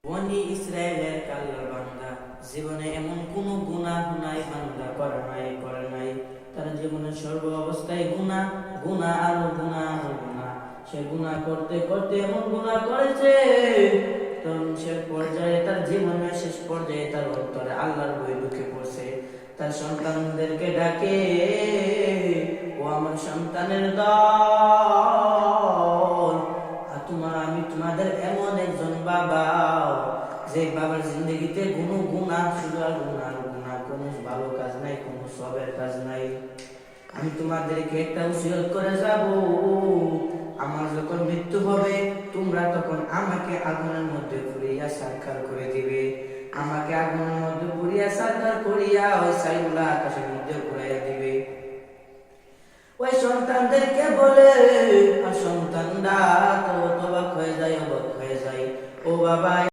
বনি ইসরায়েলের আল্লাহর বান্দা জীবনে এমন কোন গুনাহ নাই বান্দা করে নাই। তার জীবনের সর্ব অবস্থায় গুনাহ গুনাহ আর গুনাহ আর গুনাহ। সে গুনাহ করতে করতে এমন গুনাহ করেছে, তখন সে পর্যায়ে তার জীবনের শেষ পর্যায়ে তার অন্তরে আল্লাহর ভয় ঢুকে পড়ছে। তার সন্তানদেরকে ডাকে, ও আমার সন্তানের দল, আমি তোমাদের এমন একজন বাবা যে বাবার জিন্দগিতে কোনো গুনাহ শুধু আর গুনাহ গুনাহ, কোনো ভালো কাজ নাই, কোনো সবের কাজ নাই। আমি তোমাদেরকে একটা ওসিয়ত করে যাব, আমার যখন মৃত্যু হবে তোমরা তখন আমাকে আগুনের মধ্যে পুড়িয়া সারখার করে দিবে। আমাকে আগুনের মধ্যে পুড়িয়া সারখার করিয়া ওই ছাইগুলা আকাশের মধ্যে ঘুরাইয়া দিবে। ওই সন্তানদেরকে বলে, আর সন্তানরা তো অবাক হয়ে যায়, ও বাবা